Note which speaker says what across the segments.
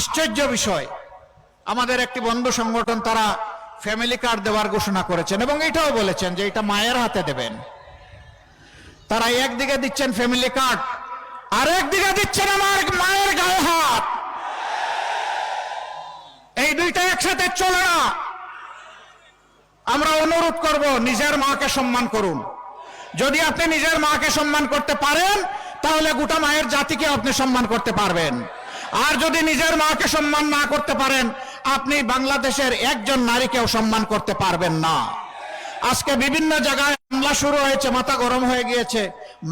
Speaker 1: আশ্চর্য বিষয়, আমাদের একটি বন্ধু সংগঠন তারা ফ্যামিলি কার্ড দেওয়ার ঘোষণা করেছেন এবং এটাও বলেছেন যে এটা মায়ের হাতে দেবেন। তারা একদিকে দিচ্ছেন ফ্যামিলি কার্ড, আর একদিকে দিচ্ছেন আমার মায়ের গায়ে হাত। এই দুইটা একসাথে চলে না। আমরা অনুরোধ করব, নিজের মাকে সম্মান করুন। যদি আপনি নিজের মাকে সম্মান করতে পারেন তাহলে গোটা মায়ের জাতিকে আপনি সম্মান করতে পারবেন। আর যদি নিজের মাকে সম্মান না করতে পারেন, আপনি বাংলাদেশের একজন নারীকেও সম্মান করতে পারবেন না। আজকে বিভিন্ন জায়গায় হামলা শুরু হয়েছে, মাথা গরম হয়ে গিয়েছে।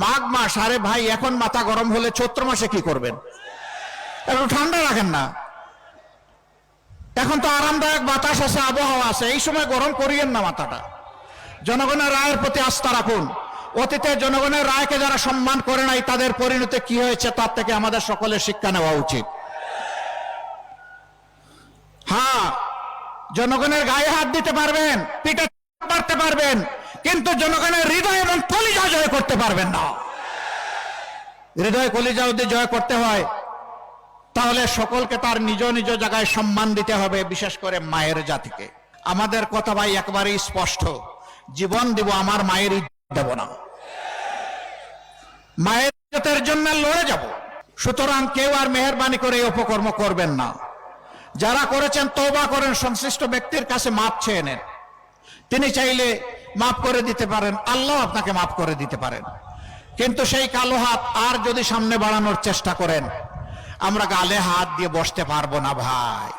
Speaker 1: মাঘ মাস, আরে ভাই এখন মাথা গরম হলে চৈত্র মাসে কি করবেন? একটু ঠান্ডা রাখেন না। এখন তো আরামদায়ক বাতাস আছে, আবহাওয়া আছে, এই সময় গরম করিয়েন না মাথাটা। জনগণের রায়ের প্রতি আস্থা রাখুন। অতীতে জনগণের রায়কে যারা সম্মান করে নাই তাদের পরিণতি কি হয়েছে তার থেকে আমাদের সকলের শিক্ষা নেওয়া উচিত। হ্যাঁ, জনগণের গায়ে হাত দিতে পারবেন, পিঠে মারতে পারবেন, কিন্তু জনগণের হৃদয় এবং কলিজা জয় করতে পারবেন না। হৃদয় কলিজা যদি জয় করতে হয় তাহলে সকলকে তার নিজ নিজ জায়গায় সম্মান দিতে হবে, বিশেষ করে মায়ের জাতিকে। আমাদের কথা ভাই একেবারেই স্পষ্ট, জীবন দিব, আমার মায়ের ইজ্জত দেব না, মায়ের ইজ্জতের জন্য লড়ে যাব। সুতরাং কেউ আর মেহেরবানি করে এই অপকর্ম করবেন না। যারা করেছেন তওবা করেন, সংশ্লিষ্ট ব্যক্তির কাছে মাপ চেয়ে নেন। তিনি চাইলে মাফ করে দিতে পারেন, আল্লাহ আপনাকে মাফ করে দিতে পারেন। কিন্তু সেই কালো হাত আর যদি সামনে বাড়ানোর চেষ্টা করেন, আমরা গালে হাত দিয়ে বসতে পারবো না ভাই।